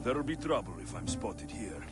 There'll be trouble if I'm spotted here.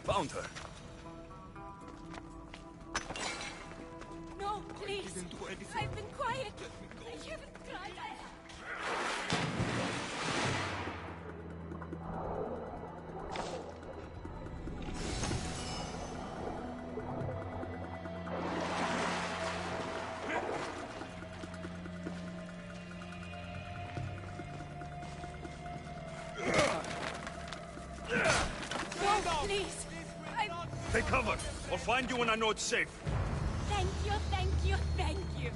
Found her. No, please. I've been quiet. I haven't cried. No, please. Take cover. I'll find you when I know it's safe. Thank you, thank you, thank you.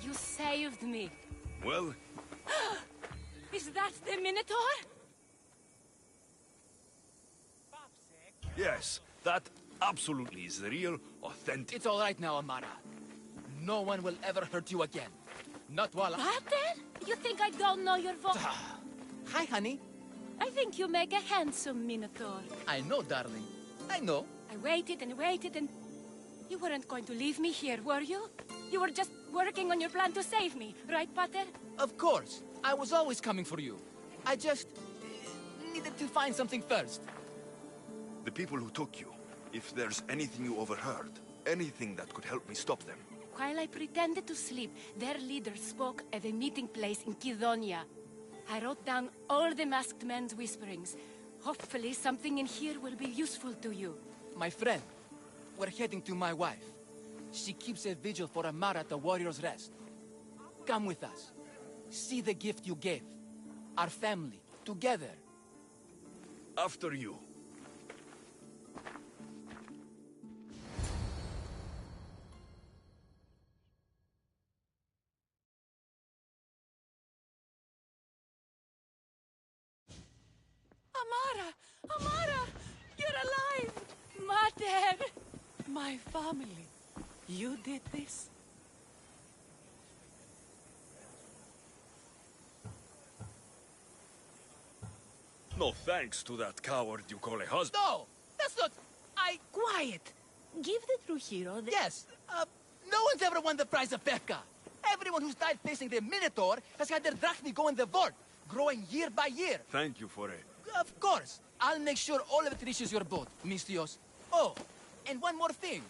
You saved me. Well, Is that the Minotaur? yes, that absolutely is the real, authentic... It's all right now, Amara. No one will ever hurt you again. Not while I... Pater? You think I don't know your voice? Hi, honey. I think you make a handsome Minotaur. I know, darling. I know. I waited and waited and... You weren't going to leave me here, were you? You were just working on your plan to save me, right, Pater? Of course. I was always coming for you. I just... needed to find something first. The people who took you, if there's anything you overheard, anything that could help me stop them. While I pretended to sleep, their leader spoke of a meeting place in Kidonia. I wrote down all the masked men's whisperings. Hopefully something in here will be useful to you. My friend, we're heading to my wife. She keeps a vigil for Amara at the Warrior's Rest. Come with us. See the gift you gave. Our family, together. After you. Amara! Amara! You're alive! Mater! My family. You did this? No thanks to that coward you call a husband. No! That's not... Quiet! Give the true hero the... Yes, no one's ever won the prize of Befka. Everyone who's died facing the Minotaur has had their drachmi go in the vault, growing year by year. Thank you for it. Of course. I'll make sure all of it reaches your boat, Mistios. Oh, and one more thing.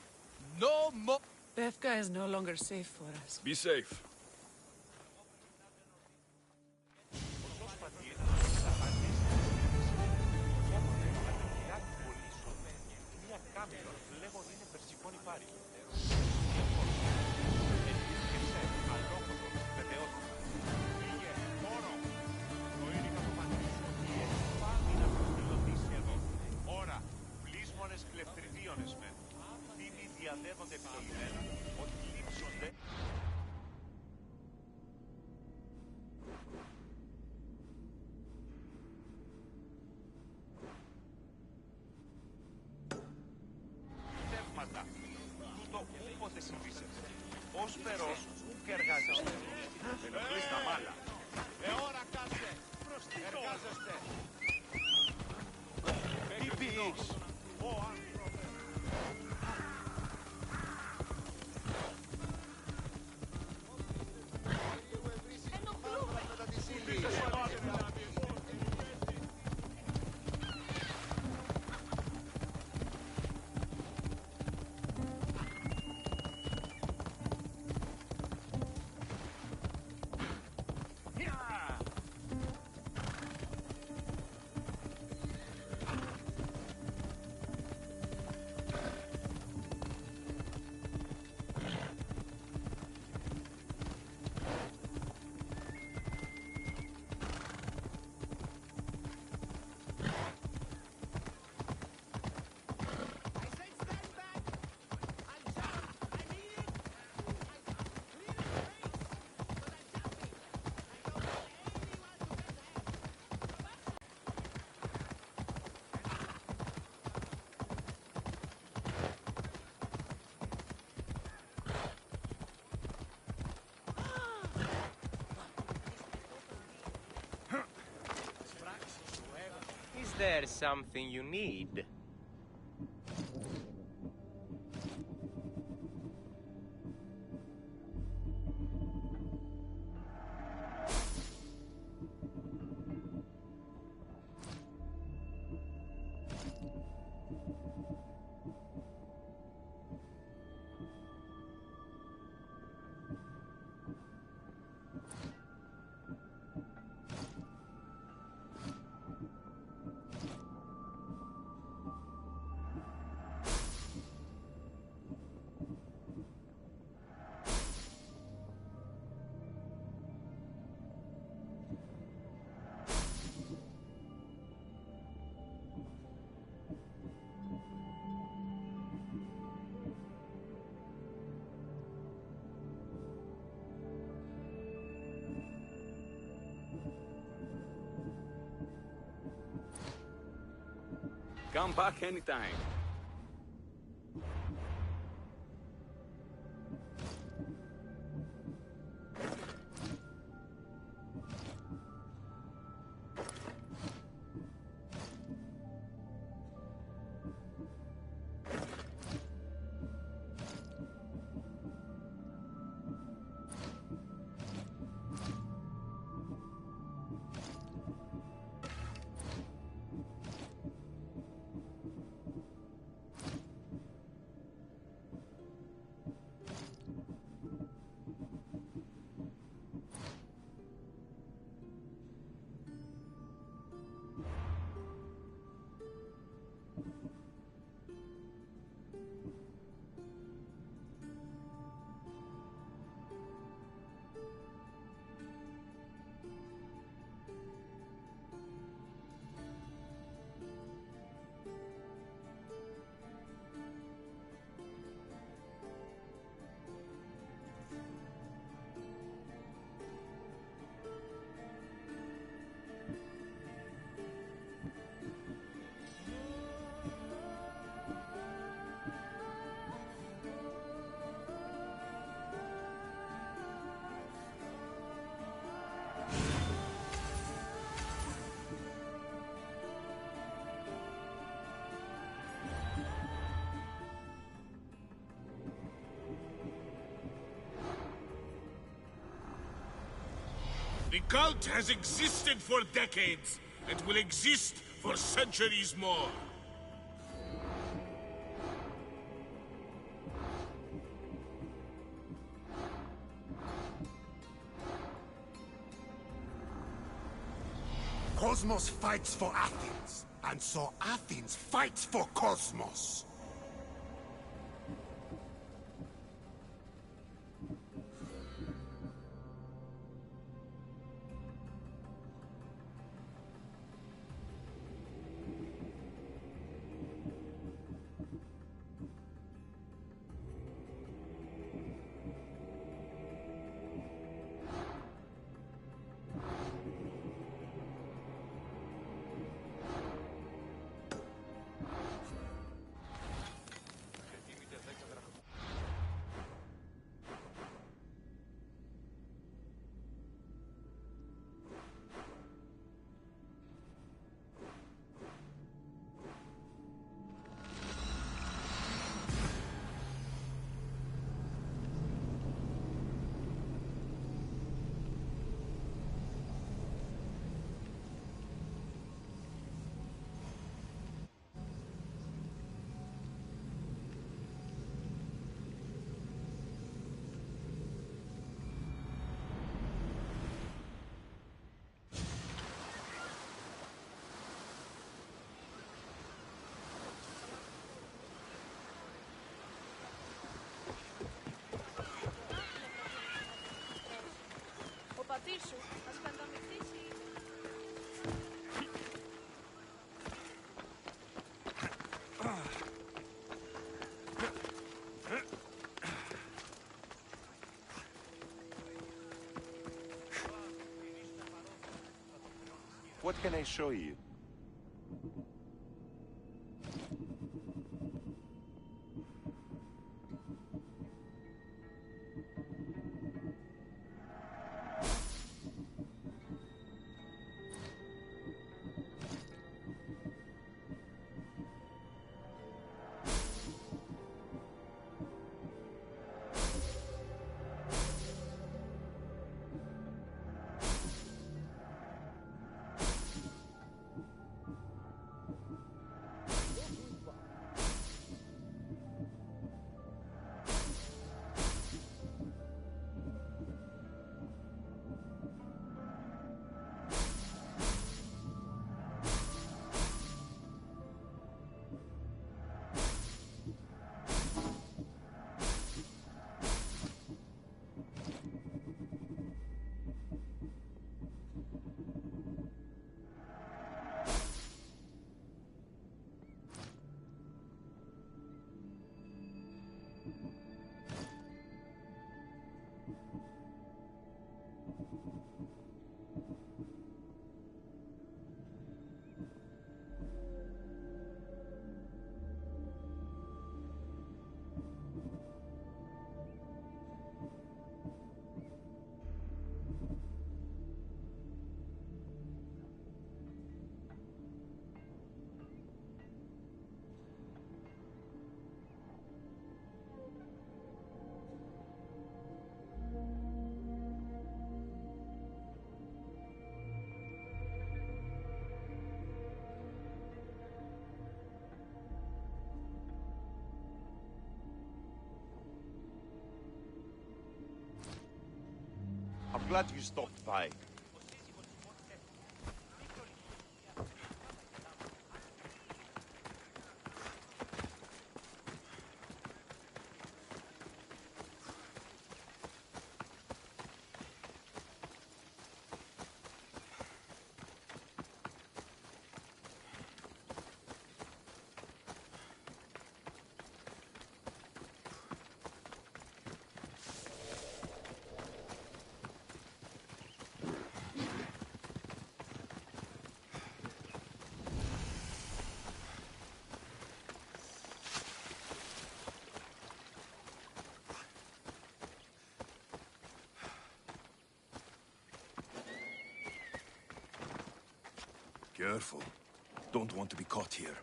No more... Befka is no longer safe for us. Be safe. συνοδεύονται επικοδημένα ότι λείψονται. Θεύματα. Τούτο ούποτε συμβήσετε. Ως περός ουκ εργάζεστε. Ενοχλείς τα μάλα. Ώρα κάστε! Εργάζεστε! Τι πεις? Ο άνθρωπε! Is there something you need? Come back anytime. The cult has existed for decades, and will exist for centuries more. Cosmos fights for Athens, and so Athens fights for Cosmos. βοηθήσω. Θα σκαταμυθίσει. What can I show you? I'm glad you stopped by. Careful. Don't want to be caught here.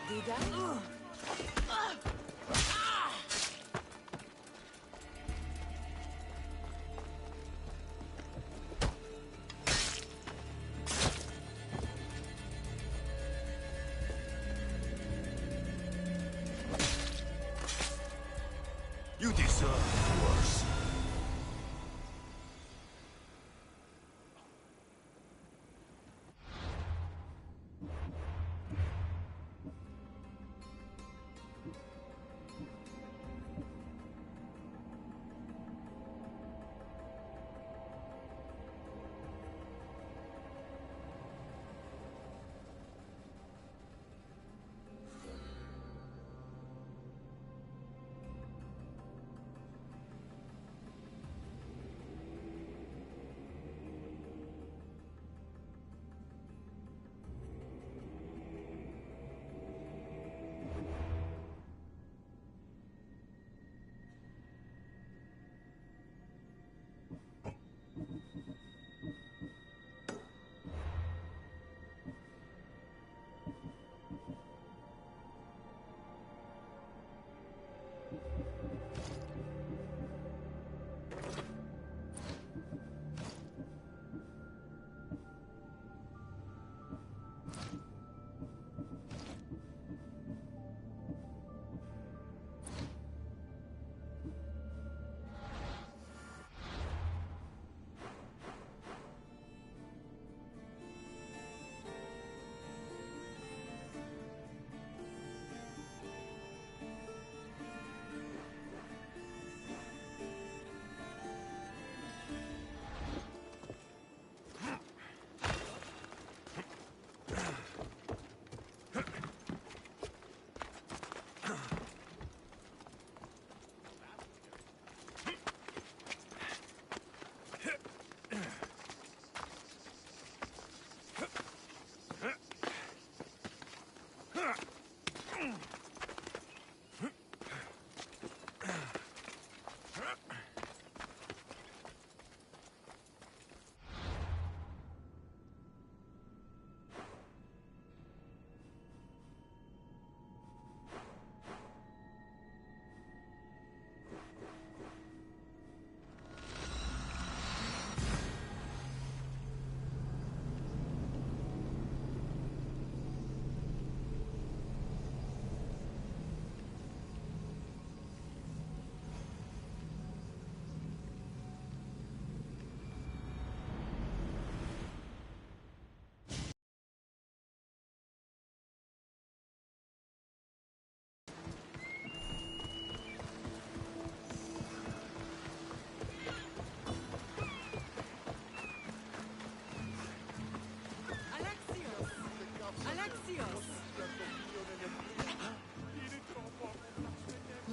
Did I? You deserve worse.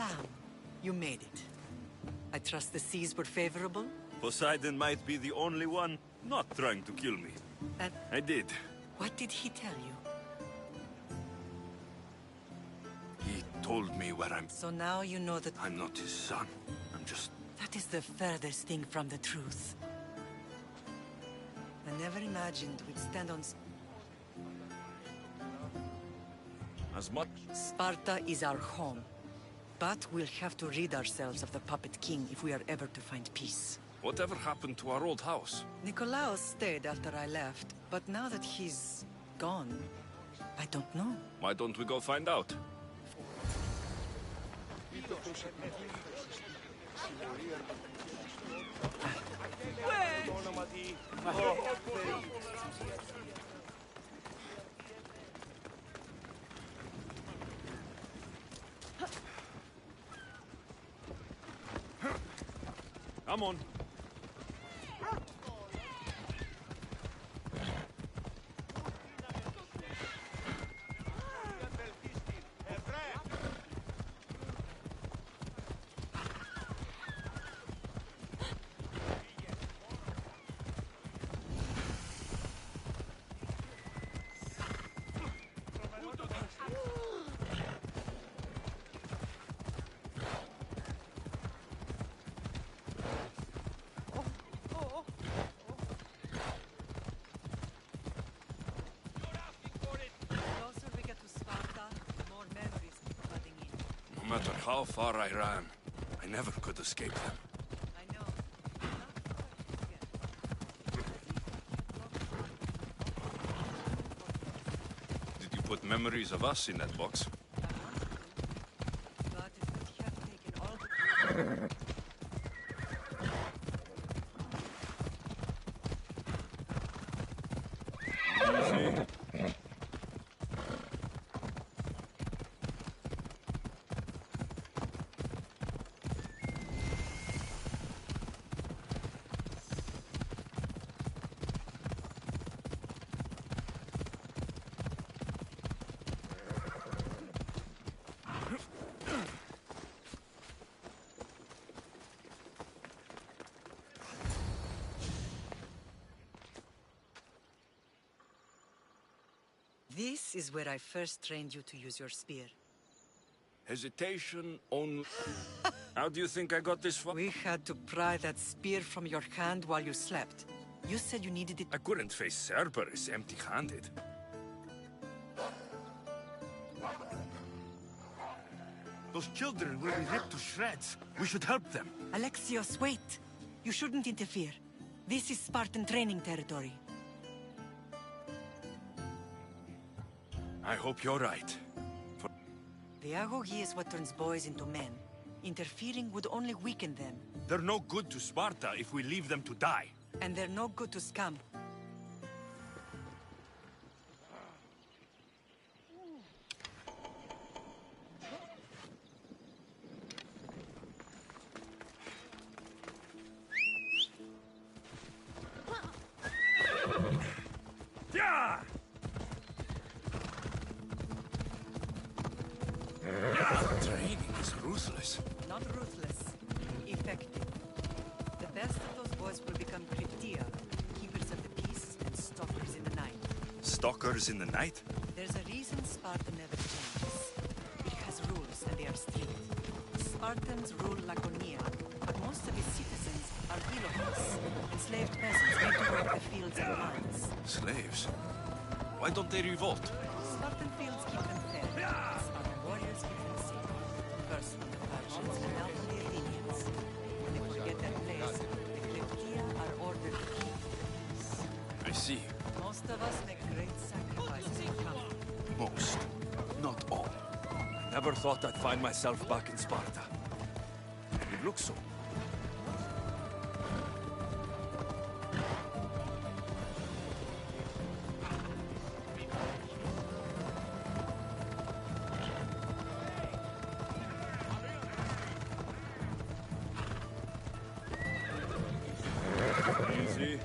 lamb. You made it. I trust the seas were favorable? Poseidon might be the only one not trying to kill me. And I did. what did he tell you? He told me where I'm... So now you know that... I'm not his son. I'm just... That is the furthest thing from the truth. I never imagined we'd stand on... As much... Sparta is our home. But we'll have to rid ourselves of the puppet king if we are ever to find peace. Whatever happened to our old house? Nikolaos stayed after I left, but now that he's gone, I don't know. Why don't we go find out? Come on. No matter how far I ran, I never could escape them. I know. Did you put memories of us in that box? But it would have taken all the... Easy. This is where I first trained you to use your spear. Hesitation only... How do you think I got this far? We had to pry that spear from your hand while you slept. You said you needed it... I couldn't face Cerberus empty-handed. Those children will be ripped to shreds. We should help them. Alexios, wait! You shouldn't interfere. This is Spartan training territory. I hope you're right. The agoge is what turns boys into men. Interfering would only weaken them. They're no good to Sparta if we leave them to die. And they're no good to scum. Yeah! Training is ruthless. Not ruthless. Effective. The best of those boys will become Cryptia, keepers of the peace and stalkers in the night. Stalkers in the night? There's a reason Sparta never changes. It has rules and they are strict. Spartans rule Laconia, but most of its citizens are helots, enslaved peasants made to work the fields and mines. Slaves? Why don't they revolt? Spartan fields keep them fair. Spartan warriors keep them safe. First from the Persians and now from the Athenians. When they forget their place, the Cryptia are ordered to keep the peace. I see. Most of us make great sacrifices for comfort. Most. Not all. I never thought I'd find myself back in Sparta. It looks so. Easy.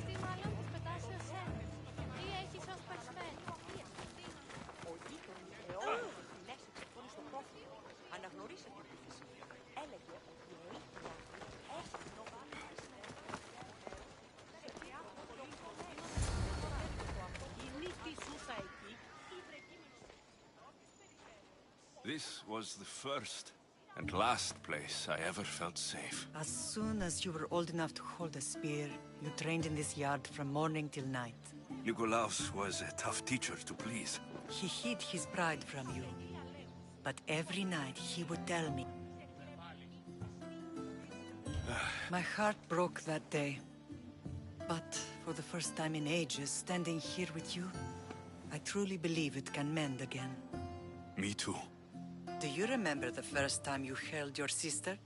Τι μάλλον τους πετάσει ως ένες. Τι έχεις ως This was the first and last place I ever felt safe. As soon as you were old enough to hold a spear, you trained in this yard from morning till night. Nikolaus was a tough teacher to please. He hid his pride from you. But every night he would tell me. My heart broke that day. But for the first time in ages, standing here with you, I truly believe it can mend again. Me too. Do you remember the first time you held your sister?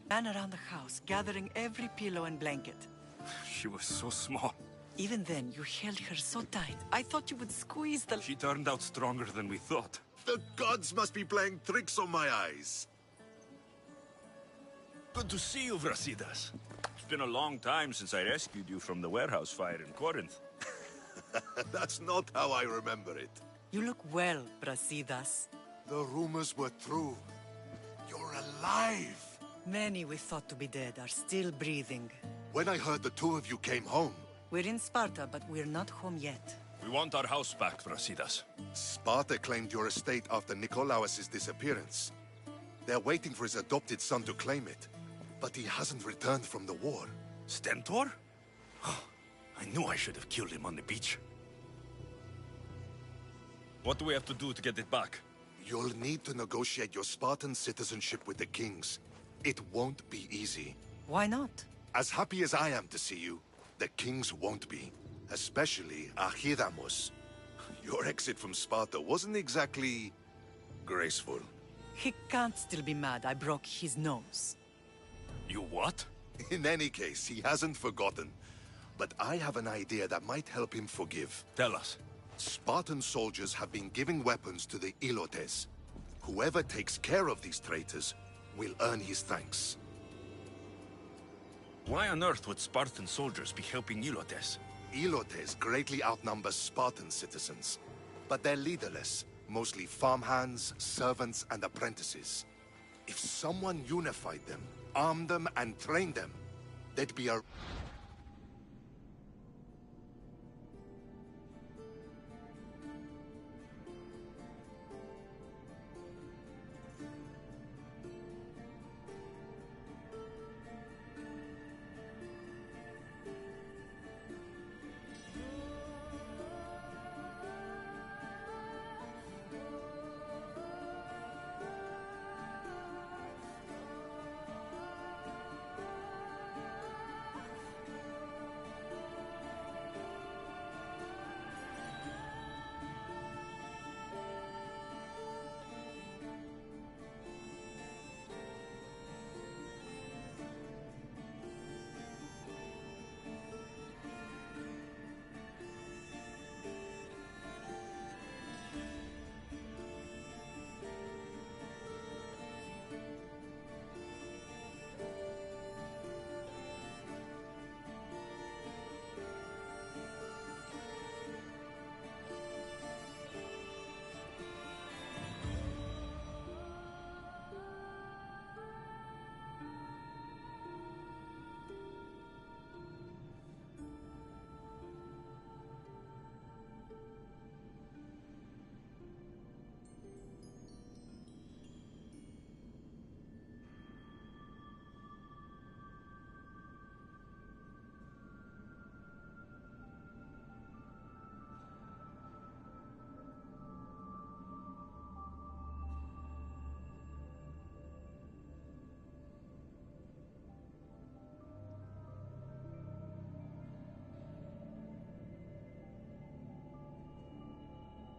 Ran around the house, gathering every pillow and blanket. She was so small. Even then, you held her so tight, I thought you would squeeze the... She turned out stronger than we thought. The gods must be playing tricks on my eyes. Good to see you, Brasidas. It's been a long time since I rescued you from the warehouse fire in Corinth. That's not how I remember it. You look well, Brasidas. The rumors were true. You're alive! Many we thought to be dead are still breathing. When I heard the two of you came home... We're in Sparta, but we're not home yet. We want our house back, Brasidas. Sparta claimed your estate after Nikolaos' disappearance. They're waiting for his adopted son to claim it. But he hasn't returned from the war. Stentor? I knew I should have killed him on the beach. What do we have to do to get it back? You'll need to negotiate your Spartan citizenship with the kings. It won't be easy. Why not? As happy as I am to see you, the kings won't be. Especially Archidamos. Your exit from Sparta wasn't exactly... graceful. He can't still be mad I broke his nose. You what? In any case, he hasn't forgotten. But I have an idea that might help him forgive. Tell us. Spartan soldiers have been giving weapons to the Ilotes. Whoever takes care of these traitors will earn his thanks. Why on earth would Spartan soldiers be helping Ilotes? Ilotes greatly outnumber Spartan citizens. But they're leaderless, mostly farmhands, servants, and apprentices. If someone unified them, armed them, and trained them, they'd be a...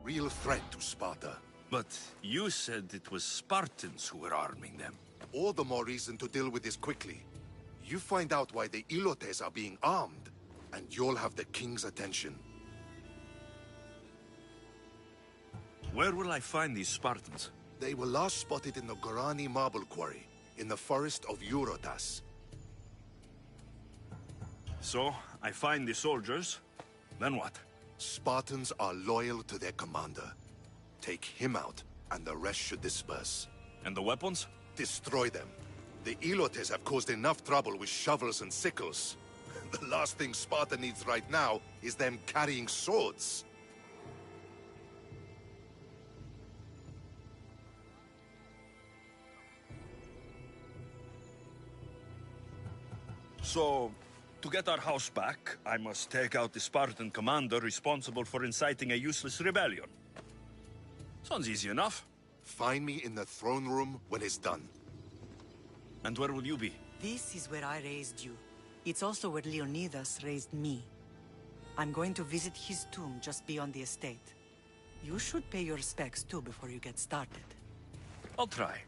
real threat to Sparta. But you said it was Spartans who were arming them. All the more reason to deal with this quickly. You find out why the Ilotes are being armed, and you'll have the king's attention. Where will I find these Spartans? They were last spotted in the Gorani marble quarry, in the forest of Eurotas. So, I find the soldiers, then what? Spartans are loyal to their commander. Take him out, and the rest should disperse. And the weapons? Destroy them. The Ilotes have caused enough trouble with shovels and sickles. The last thing Sparta needs right now is them carrying swords. So, to get our house back, I must take out the Spartan commander responsible for inciting a useless rebellion. Sounds easy enough. Find me in the throne room when it's done. And where will you be? This is where I raised you. It's also where Leonidas raised me. I'm going to visit his tomb just beyond the estate. You should pay your respects too before you get started. I'll try.